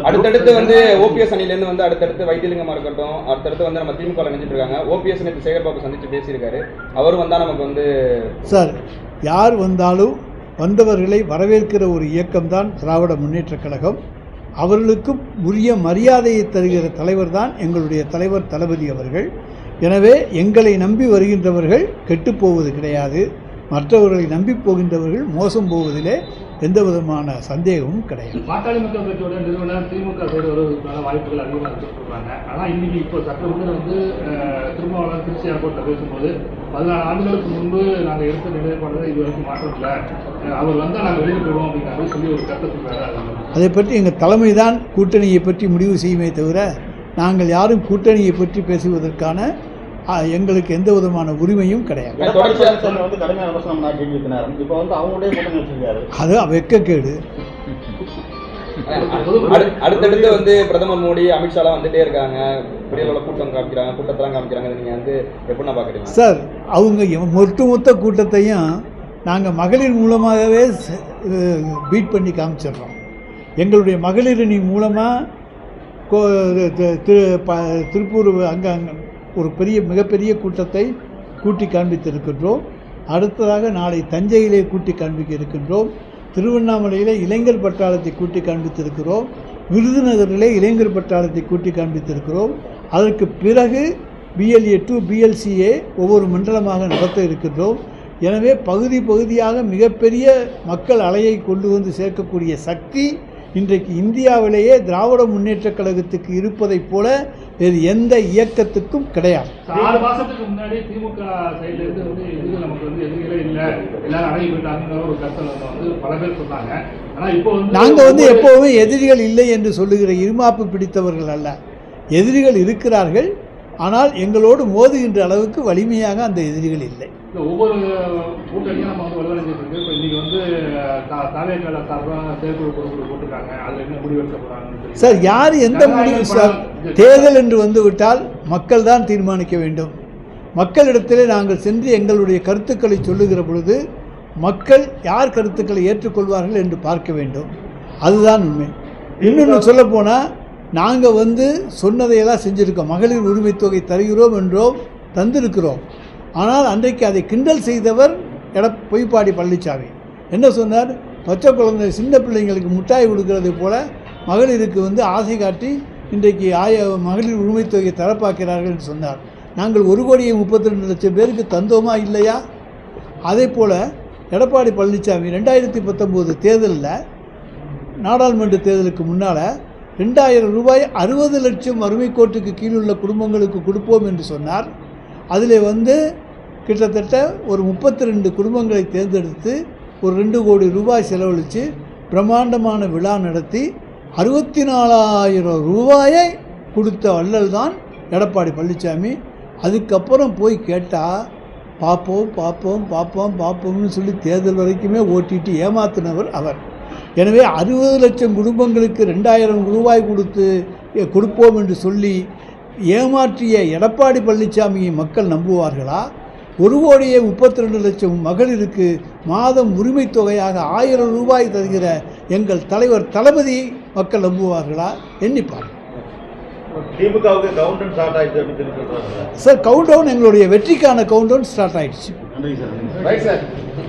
அடுத்தடுத்து வந்து ஓபிஎஸ் அணிலேருந்து வந்து அடுத்தடுத்து வைத்தியலிங்கமா இருக்கட்டும், அடுத்தடுத்து வந்து நம்ம திமுக நினைச்சிட்டு இருக்காங்க. ஓபிஎஸ் நேற்று சேகர்பாபு சந்திச்சு பேசியிருக்காரு. அவர் வந்தா நமக்கு வந்து சார் யார் வந்தாலும் வந்தவர்களை வரவேற்கிற ஒரு இயக்கம்தான் திராவிட முன்னேற்றக் கழகம். அவர்களுக்கும் உரிய மரியாதையை தருகிற தலைவர் தான் எங்களுடைய தலைவர் தளபதி அவர்கள். எனவே எங்களை நம்பி வருகின்றவர்கள் கெட்டுப்போவது கிடையாது, மற்றவர்களை நம்பி போகின்றவர்கள் மோசம் போவதிலே எந்த விதமான சந்தேகமும் கிடையாது. பாட்டாளி மக்கள் கட்சியோட நிறுவனர் திமுக சைடு வருவதற்கான வாய்ப்புகள் அதிகமாக சொல்றாங்க. ஆனால் இன்னைக்கு இப்போ சட்டமன்ற வந்து திருமாவளவன் திருச்சி ஏர்போர்ட்டில் பேசும்போது 14 ஆண்டுகளுக்கு முன்பு நாங்கள் எடுத்த நிலைப்பாடு இது வரைக்கும் மாற்றம் இல்லை, அவர் வந்தால் நாங்கள் வெளியில் போயிடுவோம் அப்படிங்கிற சொல்லி ஒரு கருத்தை சொல்றாரு. அதை பற்றி எங்கள் தலைமை தான் கூட்டணியை பற்றி முடிவு செய்யுமே தவிர நாங்கள் யாரும் கூட்டணியை பற்றி பேசுவதற்கான எங்களுக்கு எந்த விதமான உரிமையும் கிடையாது. அது வெட்கக்கேடு. அடுத்தடுத்து வந்து பிரதமர் மோடி அமித்ஷாலாம் வந்துட்டே இருக்காங்க, பெரிய அளவில் கூட்டம் காமிக்கிறாங்க, கூட்டத்தெல்லாம் காமிக்கிறாங்க. நீங்கள் வந்து எப்படின்னா பார்க்குறீங்க சார்? அவங்க மொத்த கூட்டத்தையும் நாங்கள் மகளிர் மூலமாகவே பீட் பண்ணி காமிச்சிடுறோம். எங்களுடைய மகளிர் அணி மூலமாக திருப்பூர் அங்கே ஒரு மிகப்பெரிய கூட்டத்தை கூட்டி காண்பித்திருக்கின்றோம். அடுத்ததாக நாளை தஞ்சையிலே கூட்டி காண்பிக்க இருக்கின்றோம். திருவண்ணாமலையிலே இளைஞர் பட்டாளத்தை கூட்டி காண்பித்திருக்கிறோம். விருதுநகரிலே இளைஞர் பட்டாளத்தை கூட்டி காண்பித்திருக்கிறோம். அதற்கு பிறகு BLA 2 BLCA ஒவ்வொரு மண்டலமாக நடத்த இருக்கின்றோம். எனவே பகுதியாக மிகப்பெரிய மக்கள் அலையை கொண்டு வந்து சேர்க்கக்கூடிய சக்தி இன்றைக்கு இந்தியாவிலேயே திராவிட முன்னேற்றக் கழகத்துக்கு இருப்பதைப் போல வேறு எந்த இயக்கத்துக்கும் கிடையாது. 6 மாசத்துக்கு முன்னாடி திமுக சைட்லேருந்து வந்து எதிரி நமக்கு வந்து எதிரிகளே இல்லை, எல்லாரும் அடங்கி போயிட்டாங்கிற ஒரு கருத்தை வந்து பல பேர் சொன்னாங்க. ஆனால் இப்போ வந்து நாங்கள் வந்து எப்போவுமே எதிரிகள் இல்லை என்று சொல்லுகிற இருமாப்பு பிடித்தவர்கள் அல்ல. எதிரிகள் இருக்கிறார்கள், ஆனால் எங்களோடு மோதுகின்ற அளவுக்கு வலிமையாக அந்த எதிரிகள் இல்லை. ஒவ்வொரு கூட்டணியும் நம்ம வந்து வலுவடைஞ்சிட்டு இருக்கு. இப்போ இன்னைக்கு வந்து தாவேக்கால சார்பாக செயற்குழு பொறுப்பு போட்டிருக்காங்க. அதில் என்ன முடிவு எடுக்க போகிறாங்க சார்? யார் எந்த முடிவு சார்? தேர்தல் என்று வந்துவிட்டால் மக்கள் தான் தீர்மானிக்க வேண்டும். மக்களிடத்திலே நாங்கள் சென்று எங்களுடைய கருத்துக்களை சொல்லுகிற பொழுது மக்கள் யார் கருத்துக்களை ஏற்றுக்கொள்வார்கள் என்று பார்க்க வேண்டும். அதுதான் உண்மை. இன்னொன்று சொல்லப்போனால் நாங்கள் வந்து சொன்னதையெல்லாம் செஞ்சுருக்கோம். மகளிர் உரிமை தொகை தருகிறோம் என்றோம், தந்திருக்கிறோம். ஆனால் அன்றைக்கு அதை கிண்டல் செய்தவர் பொய்ப்பாடி பழனிசாமி என்ன சொன்னார்? பச்சை குழந்தை சின்ன பிள்ளைங்களுக்கு முட்டாய் கொடுக்கறது போல மகளிருக்கு வந்து ஆசை காட்டி இன்றைக்கு மகளிர் உரிமை தொகையை தரப்பாக்கிறார்கள் என்று சொன்னார். நாங்கள் 1,32,00,000 பேருக்கு தந்தோமா இல்லையா? அதே போல் எடப்பாடி பழனிசாமி 2019 தேர்தலில் நாடாளுமன்ற தேர்தலுக்கு முன்னால் 2,000 ரூபாய் 60 லட்சம் வறுமை கோட்டுக்கு கீழுள்ள குடும்பங்களுக்கு கொடுப்போம் என்று சொன்னார். அதில் வந்து கிட்டத்தட்ட ஒரு 32 குடும்பங்களை தேர்ந்தெடுத்து ஒரு 2 கோடி ரூபாய் செலவழித்து பிரம்மாண்டமான விழா நடத்தி 64,000 ரூபாயை கொடுத்த வள்ளல் தான் எடப்பாடி பழனிசாமி. அதுக்கப்புறம் போய் கேட்டால் பார்ப்போம்னு சொல்லி தேர்தல் வரைக்குமே ஓட்டிட்டு ஏமாத்தினவர் அவர். எனவே 60 லட்சம் குடும்பங்களுக்கு 2,000 ரூபாய் கொடுப்போம் என்று சொல்லி ஏமாற்றிய எடப்பாடி பழனிசாமியை மக்கள் நம்புவார்களா? 1,32,00,000 மகளிருக்கு மாதம் உரிமை தொகையாக 1000 ரூபாய் தருகிற எங்கள் தலைவர் தளபதியை மக்கள் நம்புவார்களா? எண்ணிப்பார். சார் கவுண்ட் டவுன் எங்களுடைய வெற்றிக்கான கவுண்ட் டவுன் ஸ்டார்ட் ஆயிடுச்சு.